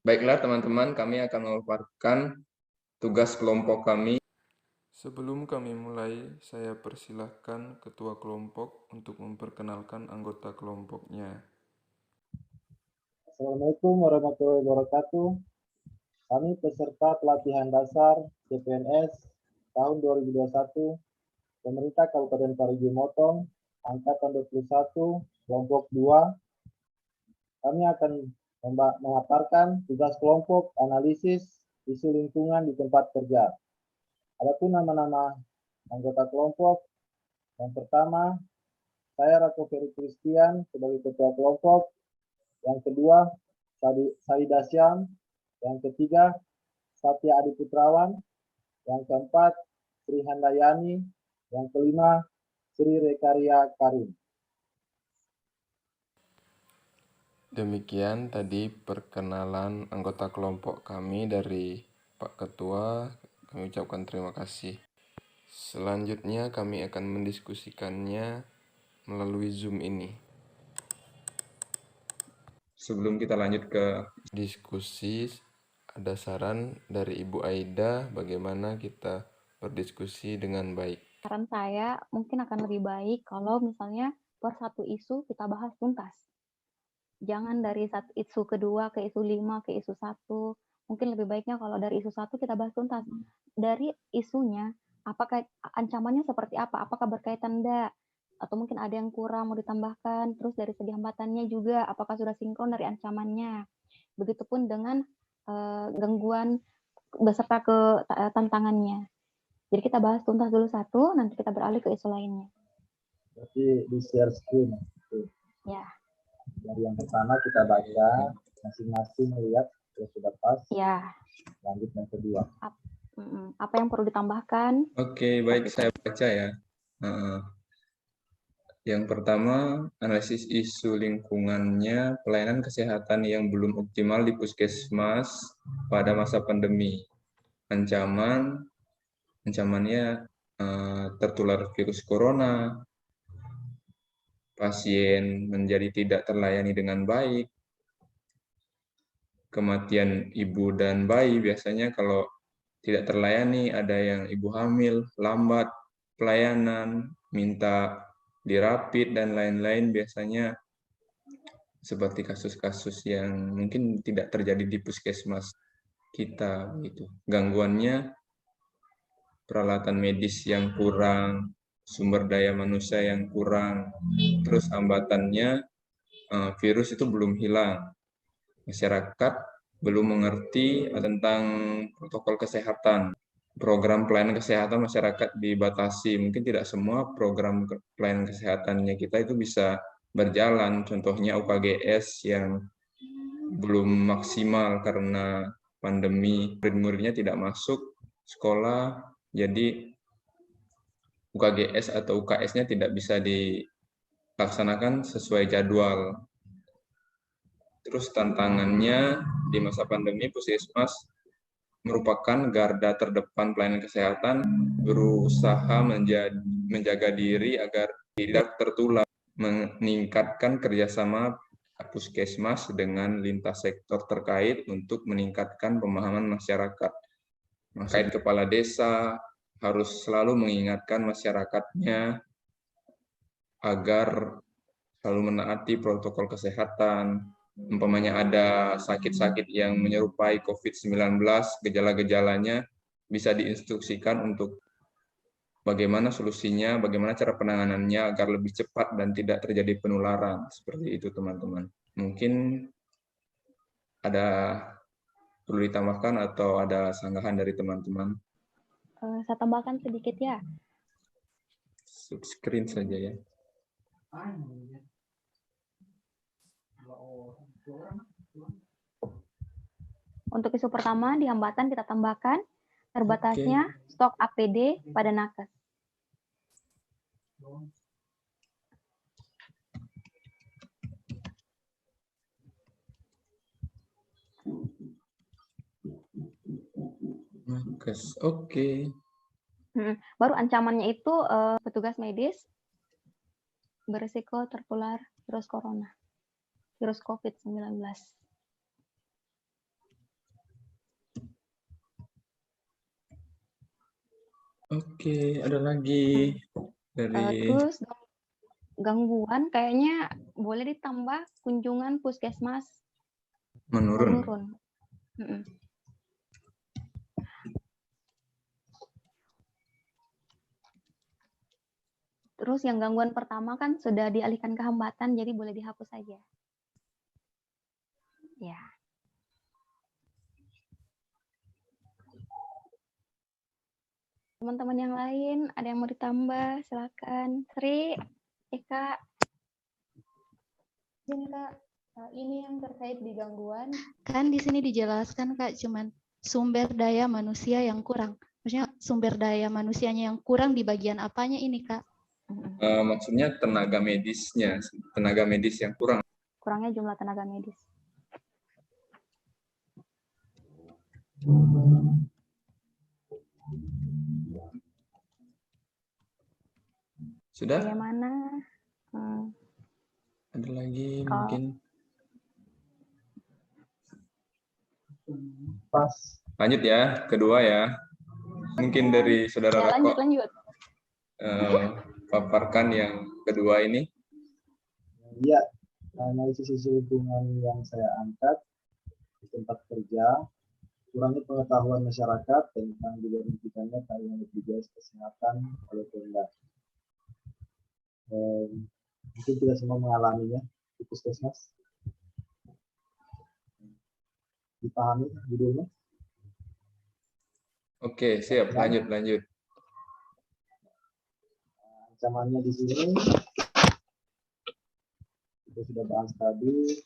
Baiklah teman-teman, kami akan memaparkan tugas kelompok kami. Sebelum kami mulai, saya persilahkan Ketua Kelompok untuk memperkenalkan anggota kelompoknya. Assalamualaikum warahmatullahi wabarakatuh. Kami peserta pelatihan dasar CPNS tahun 2021, Pemerintah Kabupaten Parigi Motong, Angkatan 21, Kelompok 2. Kami akan memaparkan tugas kelompok analisis isu lingkungan di tempat kerja. Adapun nama-nama anggota kelompok, yang pertama, saya Rako Ferry Christian sebagai Ketua Kelompok. Yang kedua, Saida Syam. Yang ketiga, Satya Adi Putrawan. Yang keempat, Sri Handayani. Yang kelima, Sri Rekaria Karim. Demikian tadi perkenalan anggota kelompok kami dari Pak Ketua. Kami ucapkan terima kasih. Selanjutnya kami akan mendiskusikannya melalui Zoom ini. Sebelum kita lanjut ke Diskusi, ada saran dari Ibu Aida bagaimana kita berdiskusi dengan baik. Saran saya mungkin akan lebih baik kalau misalnya per satu isu kita bahas tuntas. Jangan dari isu kedua ke isu 5 ke isu 1. Mungkin lebih baiknya kalau dari isu 1 kita bahas tuntas. Dari isunya, apakah ancamannya seperti apa? Apakah berkaitan enggak? Atau mungkin ada yang kurang mau ditambahkan. Terus dari segi hambatannya juga, apakah sudah sinkron dari ancamannya? Begitupun dengan gangguan beserta ke tantangannya. Jadi kita bahas tuntas dulu satu, nanti kita beralih ke isu lainnya. Berarti di share screen. Ya. Dari yang pertama kita baca, masing-masing lihat ya sudah pas. Ya. Lanjut yang kedua. Apa yang perlu ditambahkan? Oke, baik, saya baca ya. Yang pertama, analisis isu lingkungannya pelayanan kesehatan yang belum optimal di puskesmas pada masa pandemi. Ancamannya tertular virus corona, pasien menjadi tidak terlayani dengan baik, kematian ibu dan bayi biasanya kalau tidak terlayani, ada yang ibu hamil, lambat pelayanan, minta dirapit, dan lain-lain biasanya seperti kasus-kasus yang mungkin tidak terjadi di puskesmas kita. Gitu. Gangguannya peralatan medis yang kurang, sumber daya manusia yang kurang, terus hambatannya virus itu belum hilang. Masyarakat belum mengerti tentang protokol kesehatan. Program pelayanan kesehatan masyarakat dibatasi. Mungkin tidak semua program pelayanan kesehatannya kita itu bisa berjalan. Contohnya UKGS yang belum maksimal karena pandemi, murid-muridnya tidak masuk sekolah, jadi UKGS atau UKS-nya tidak bisa dilaksanakan sesuai jadwal. Terus tantangannya di masa pandemi, puskesmas merupakan garda terdepan pelayanan kesehatan, berusaha menjaga diri agar tidak tertular, meningkatkan kerjasama puskesmas dengan lintas sektor terkait untuk meningkatkan pemahaman masyarakat. Terkait kepala desa harus selalu mengingatkan masyarakatnya agar selalu menaati protokol kesehatan. Umpamanya ada sakit-sakit yang menyerupai COVID-19, gejala-gejalanya bisa diinstruksikan untuk bagaimana solusinya, bagaimana cara penanganannya agar lebih cepat dan tidak terjadi penularan. Seperti itu, teman-teman. Mungkin ada perlu ditambahkan atau ada sanggahan dari teman-teman? Saya tambahkan sedikit ya. Subscreen saja ya. Untuk isu pertama, di hambatan kita tambahkan terbatasnya stok APD pada nakes. Nakes, oke. Baru ancamannya itu petugas medis berisiko tertular virus corona, virus COVID-19. Oke, ada lagi dari Terus gangguan kayaknya boleh ditambah kunjungan puskesmas menurun. Mm-mm. Terus yang gangguan pertama kan sudah dialihkan ke hambatan, jadi boleh dihapus saja. Ya. Teman-teman yang lain, ada yang mau ditambah? Silakan. Sri, Eka. Izin Kak, ini yang terkait di gangguan, kan di sini dijelaskan Kak cuman sumber daya manusia yang kurang. Maksudnya sumber daya manusianya yang kurang di bagian apanya ini Kak? Maksudnya tenaga medisnya, tenaga medis yang kurang. Kurangnya jumlah tenaga medis. Sudah? Bagaimana? Ada lagi mungkin? Pas. Lanjut ya, kedua ya. Mungkin dari Saudara Ya, Rako lanjut. paparkan yang kedua ini. Iya, analisis isu lingkungan yang saya angkat di tempat kerja, kurangnya pengetahuan masyarakat tentang diberhentikannya tayangan BPJS Kesehatan oleh Pemda. Mungkin tidak semua mengalaminya di puskesmas. Dipahami judulnya? Oke, siap. Lanjut. Ancamannya di sini kita sudah bahas tadi.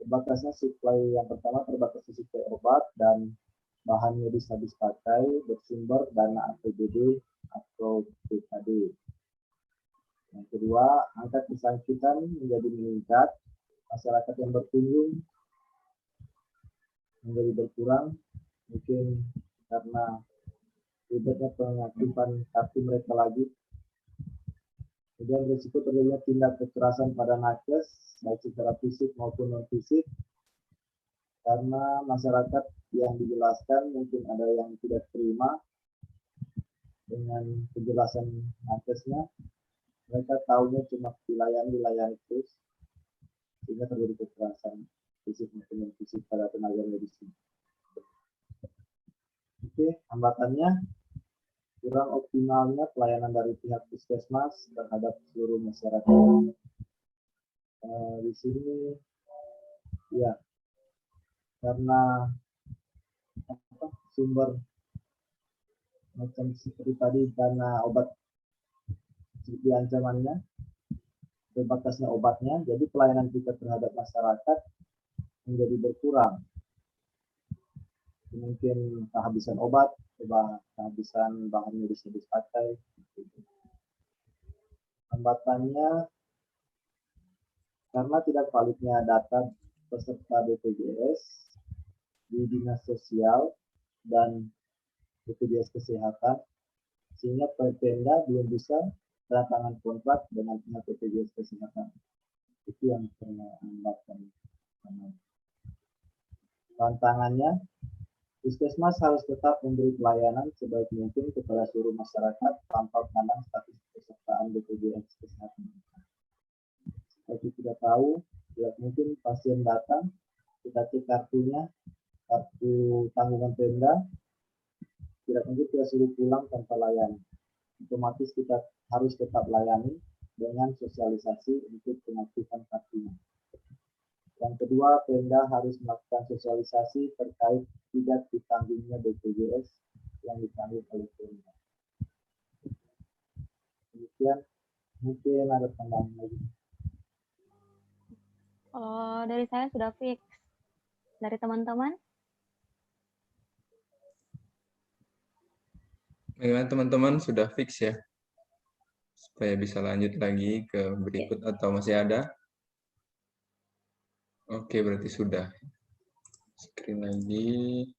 Terbatasnya suplai, yang pertama terbatasnya suplai obat dan bahan medis habis pakai bersumber dana APBD atau PKD. Yang kedua, angka kesakitan menjadi meningkat, masyarakat yang berkunjung menjadi berkurang, mungkin karena ribetnya pengaktifan kartu mereka lagi. Kemudian risiko terjadinya tindak kekerasan pada nakes, baik secara fisik maupun non-fisik, karena masyarakat yang dijelaskan mungkin ada yang tidak terima dengan penjelasan nakesnya. Mereka tahunya cuma dilayani terus, sehingga terjadi kekerasan fisik maupun non-fisik pada tenaga medis. Oke, hambatannya kurang optimalnya pelayanan dari pihak puskesmas terhadap seluruh masyarakat. Di sini, ya, karena sumber macam seperti tadi dana obat seperti ancamannya, terbatasnya obatnya, jadi pelayanan kita terhadap masyarakat menjadi berkurang. Mungkin kehabisan obat, kehabisan bahan medis habis pakai. Hambatannya karena tidak validnya data peserta BPJS di Dinas Sosial dan BPJS Kesehatan, sehingga Pemda belum bisa tanda tangan kontrak dengan pihak BPJS Kesehatan. Itu yang pernah hambatkan. Tantangannya, puskesmas harus tetap memberi pelayanan sebaik mungkin kepada seluruh masyarakat tanpa pandang status kepesertaan BPJS Kesehatan. Seperti kita tahu, tidak mungkin pasien datang, kita cek kartunya, kartu tanggungan Pemda, tidak mungkin kita suruh pulang tanpa layani. Otomatis kita harus tetap layani dengan sosialisasi untuk pengaktifan kartunya. Yang kedua, Pemda harus melakukan sosialisasi terkait tidak ditanggungnya BPJS yang ditanggung oleh Pemda. Demikian, mungkin ada tambahan lagi. Kalau dari saya sudah fix. Dari teman-teman? Bagaimana teman-teman, sudah fix ya? Supaya bisa lanjut lagi ke berikut atau masih ada? Oke, berarti sudah. Screen lagi.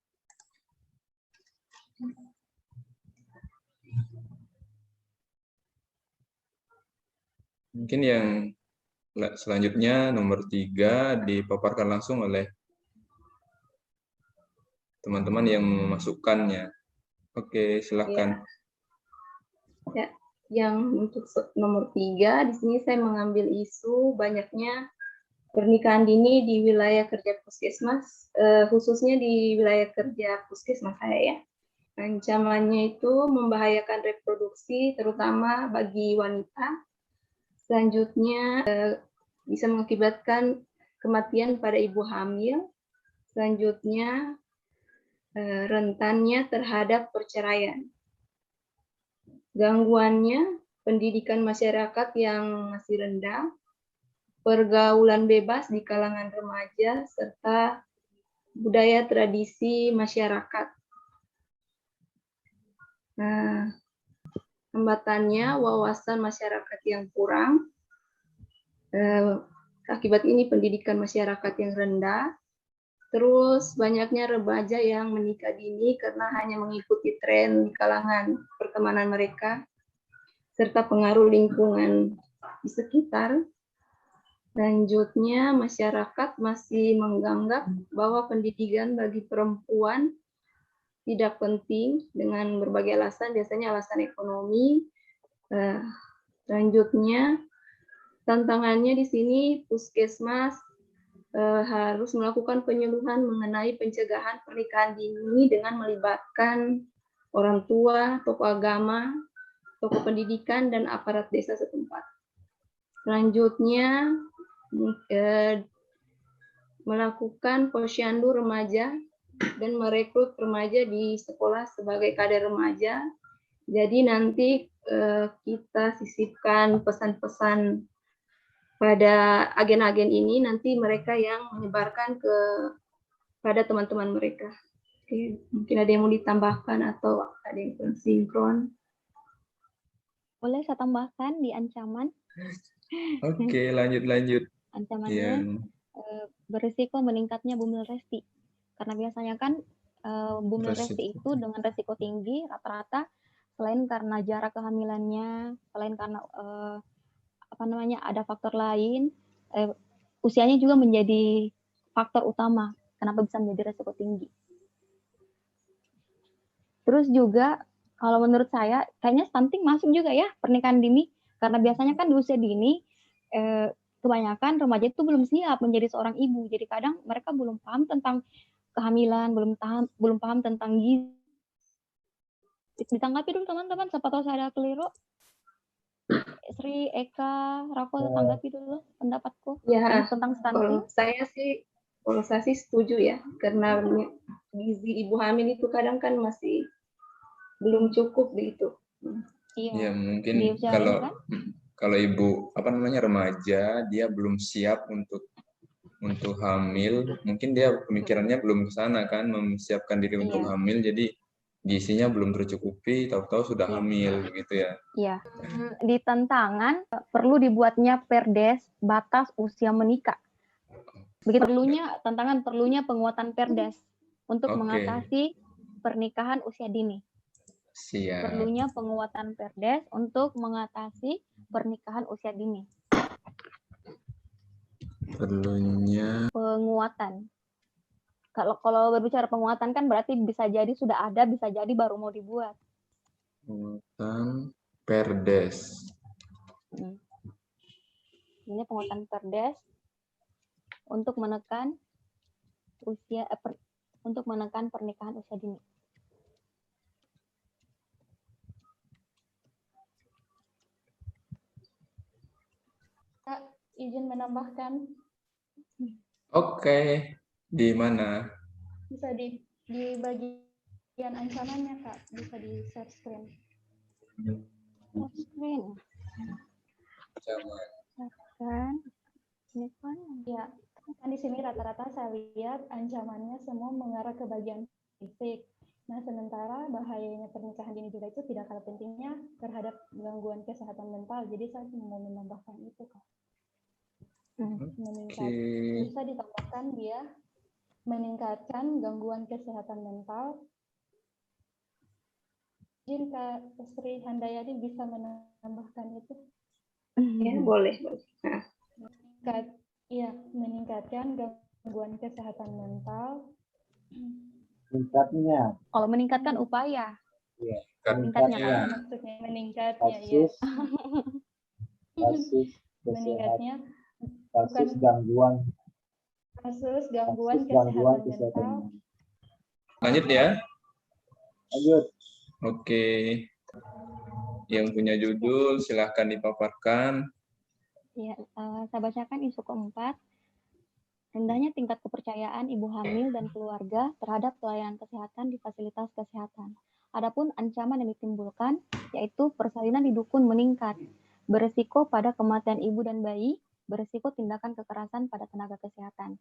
Mungkin yang selanjutnya nomor 3 dipaparkan langsung oleh teman-teman yang memasukkannya. Oke, silakan. Ya, yang untuk nomor 3 di sini saya mengambil isu banyaknya pernikahan dini di wilayah kerja puskesmas, khususnya di wilayah kerja puskesmas saya ya. Ancamannya itu membahayakan reproduksi, terutama bagi wanita. Selanjutnya, bisa mengakibatkan kematian pada ibu hamil. Selanjutnya, rentannya terhadap perceraian. Gangguannya, pendidikan masyarakat yang masih rendah, pergaulan bebas di kalangan remaja, serta budaya tradisi masyarakat. Nah, hambatannya wawasan masyarakat yang kurang, akibat ini pendidikan masyarakat yang rendah, terus banyaknya remaja yang menikah dini karena hanya mengikuti tren di kalangan pertemanan mereka, serta pengaruh lingkungan di sekitar. Selanjutnya, masyarakat masih menganggap bahwa pendidikan bagi perempuan tidak penting dengan berbagai alasan, biasanya alasan ekonomi. Selanjutnya, tantangannya di sini puskesmas harus melakukan penyuluhan mengenai pencegahan pernikahan dini dengan melibatkan orang tua, tokoh agama, tokoh pendidikan, dan aparat desa setempat. Selanjutnya, melakukan posyandu remaja dan merekrut remaja di sekolah sebagai kader remaja. Jadi nanti kita sisipkan pesan-pesan pada agen-agen ini, nanti mereka yang menyebarkan pada teman-teman mereka. Oke, mungkin ada yang mau ditambahkan atau ada yang kurang sinkron. Boleh saya tambahkan di ancaman? Oke, lanjut. Ancamannya berisiko meningkatnya bumil resti. Karena biasanya kan bumil resti itu dengan resiko tinggi rata-rata, selain karena jarak kehamilannya, selain karena ada faktor lain, usianya juga menjadi faktor utama kenapa bisa menjadi resiko tinggi. Terus juga kalau menurut saya kayaknya stunting masuk juga ya, pernikahan dini, karena biasanya kan di usia dini kebanyakan remaja itu belum siap menjadi seorang ibu. Jadi kadang mereka belum paham tentang kehamilan, belum paham tentang gizi. Ditanggapi dulu teman-teman, siapa tahu saya ada keliru. Sri, Eka, Rako, tanggapi dulu pendapatku ya, tentang stunting. Kalau saya sih setuju ya, karena gizi ibu hamil itu kadang kan masih belum cukup begitu. Iya, mungkin kalau ibu remaja, dia belum siap untuk hamil, mungkin dia pemikirannya belum ke sana kan, mempersiapkan diri untuk hamil, jadi gizinya belum tercukupi, tahu-tahu sudah hamil begitu ya. Iya. Di tantangan perlu dibuatnya perdes batas usia menikah. Begitu perlunya penguatan perdes untuk mengatasi pernikahan usia dini. Siap. Perlunya penguatan perdes untuk mengatasi pernikahan usia dini. Perlunya penguatan. Kalau berbicara penguatan kan berarti bisa jadi sudah ada, bisa jadi baru mau dibuat. Penguatan perdes. Ini penguatan perdes untuk menekan pernikahan usia dini. Kak, izin menambahkan. Oke, di mana? Bisa di bagian ancamannya, Kak. Bisa di share screen. Share screen. Kan? Ini kan? Ya, kan di sini rata-rata saya lihat ancamannya semua mengarah ke bagian fisik. Nah, sementara bahayanya pernikahan dini juga itu tidak kalah pentingnya terhadap gangguan kesehatan mental. Jadi saya mau menambahkan itu, Kak. Bisa ditambahkan dia meningkatkan gangguan kesehatan mental. Izin Kak Sri Handayani bisa menambahkan itu? Ya, boleh. Meningkatkan gangguan kesehatan mental. Meningkatnya. Kalau meningkatkan upaya. Iya, Meningkatnya Iya. kan? Maksudnya meningkatnya, ya. kasus Meningkatnya kasus bukan gangguan kasus kasus gangguan gangguan kesehatan kesehatan mental. mental. Lanjut ya. Lanjut. Oke. Yang punya judul silahkan dipaparkan. Ya, saya bacakan isu keempat. Rendahnya tingkat kepercayaan ibu hamil dan keluarga terhadap pelayanan kesehatan di fasilitas kesehatan. Adapun ancaman yang ditimbulkan, yaitu persalinan di dukun meningkat, beresiko pada kematian ibu dan bayi, beresiko tindakan kekerasan pada tenaga kesehatan.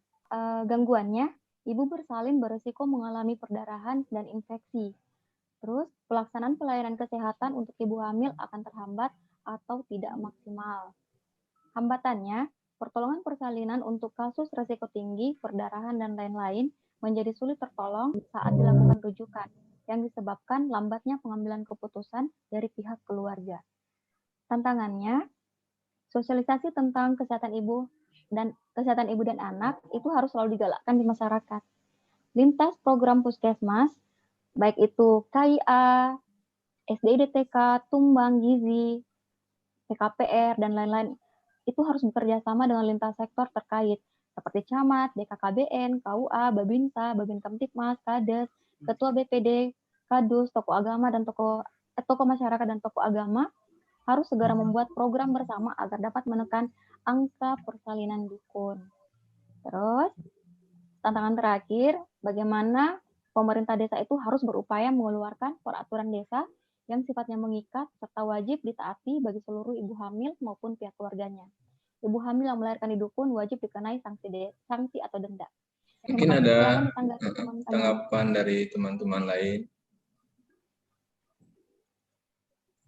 Gangguannya, ibu bersalin beresiko mengalami perdarahan dan infeksi. Terus, pelaksanaan pelayanan kesehatan untuk ibu hamil akan terhambat atau tidak maksimal. Hambatannya, pertolongan persalinan untuk kasus resiko tinggi, perdarahan, dan lain-lain menjadi sulit tertolong saat dilakukan rujukan, yang disebabkan lambatnya pengambilan keputusan dari pihak keluarga. Tantangannya, sosialisasi tentang kesehatan ibu dan anak itu harus selalu digalakkan di masyarakat. Lintas program puskesmas, baik itu KIA, SDIDTK, Tumbang, Gizi, PKPR, dan lain-lain, itu harus bekerja sama dengan lintas sektor terkait, seperti camat, BKKBN, KUA, Babinsa, Babin Kamtipmas, Kades, Ketua BPD, Kadus, tokoh agama dan tokoh masyarakat dan tokoh agama harus segera membuat program bersama agar dapat menekan angka persalinan dukun. Terus, tantangan terakhir, bagaimana pemerintah desa itu harus berupaya mengeluarkan peraturan desa yang sifatnya mengikat serta wajib ditaati bagi seluruh ibu hamil maupun pihak keluarganya. Ibu hamil yang melahirkan di dukun wajib dikenai sanksi atau denda. Mungkin ada teman-teman. tanggapan dari teman-teman lain.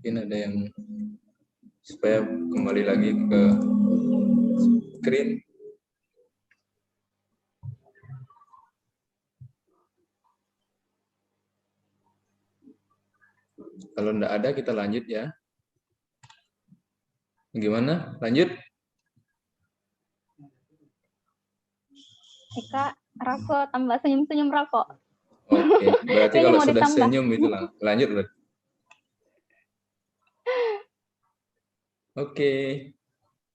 Mungkin ada yang supaya kembali lagi ke screen. Kalau enggak ada, kita lanjut ya. Gimana? Lanjut? Eka, rokok, tambah senyum-senyum rokok. Oke, berarti Kayaknya kalau mau sudah ditambah. senyum itu lanjut berarti. Oke.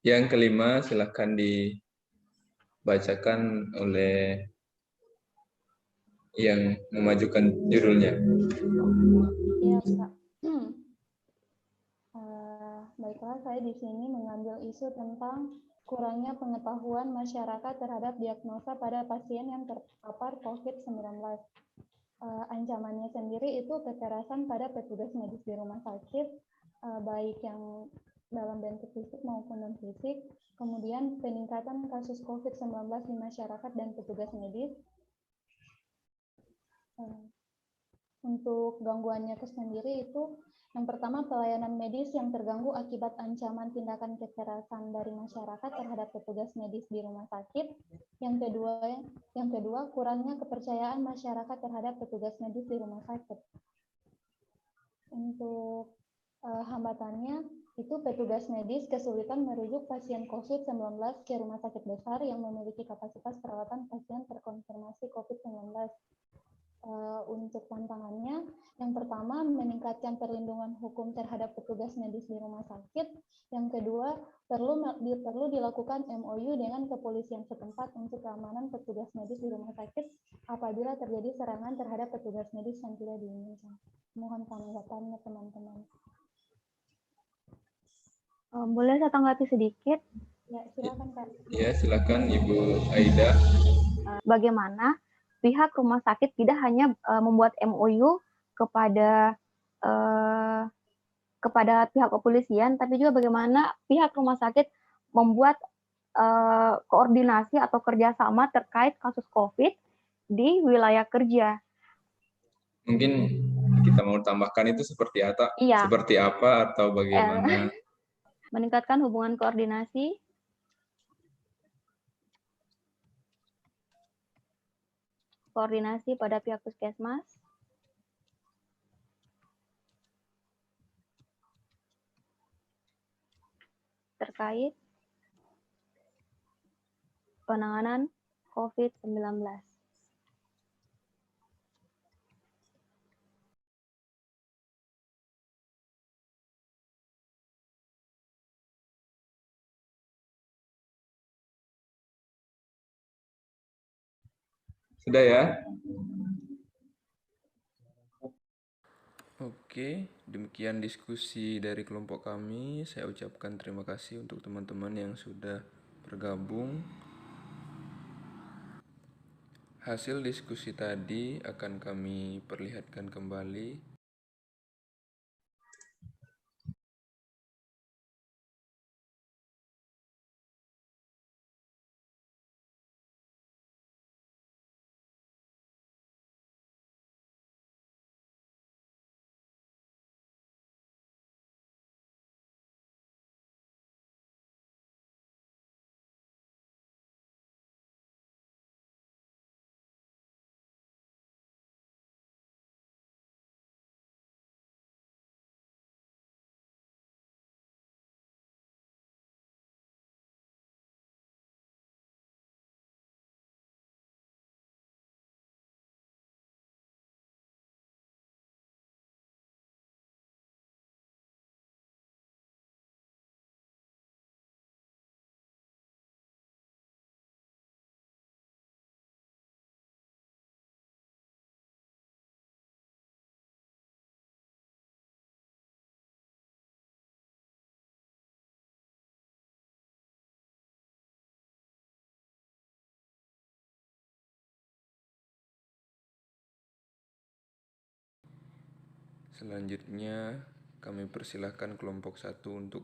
Yang kelima, silahkan dibacakan oleh yang memajukan judulnya. Iya, Kak. Baiklah, saya di sini mengambil isu tentang kurangnya pengetahuan masyarakat terhadap diagnosa pada pasien yang terpapar COVID-19. Ancamannya sendiri itu kekerasan pada petugas medis di rumah sakit, baik yang dalam bentuk fisik maupun non-fisik, kemudian peningkatan kasus COVID-19 di masyarakat dan petugas medis. Untuk gangguannya itu sendiri itu yang pertama pelayanan medis yang terganggu akibat ancaman tindakan kekerasan dari masyarakat terhadap petugas medis di rumah sakit. Yang kedua kurangnya kepercayaan masyarakat terhadap petugas medis di rumah sakit. Untuk hambatannya itu petugas medis kesulitan merujuk pasien COVID-19 ke rumah sakit besar yang memiliki kapasitas perawatan pasien terkonfirmasi COVID-19. Untuk tantangannya, yang pertama meningkatkan perlindungan hukum terhadap petugas medis di rumah sakit. Yang kedua, perlu dilakukan MOU dengan kepolisian setempat untuk keamanan petugas medis di rumah sakit apabila terjadi serangan terhadap petugas medis yang tidak diinginkan. Mohon tanggapannya teman-teman. Boleh saya tanggapi sedikit? Ya, silakan Kak. Ya, silakan Ibu Aida. Bagaimana pihak rumah sakit tidak hanya membuat MOU kepada pihak kepolisian, tapi juga bagaimana pihak rumah sakit membuat koordinasi atau kerjasama terkait kasus COVID di wilayah kerja. Mungkin kita mau tambahkan itu seperti apa? Iya. Seperti apa atau bagaimana? Meningkatkan hubungan koordinasi pada pihak puskesmas terkait penanganan COVID-19. Sudah ya? Oke, demikian diskusi dari kelompok kami. Saya ucapkan terima kasih untuk teman-teman yang sudah bergabung. Hasil diskusi tadi akan kami perlihatkan kembali. Selanjutnya, kami persilahkan kelompok 1 untuk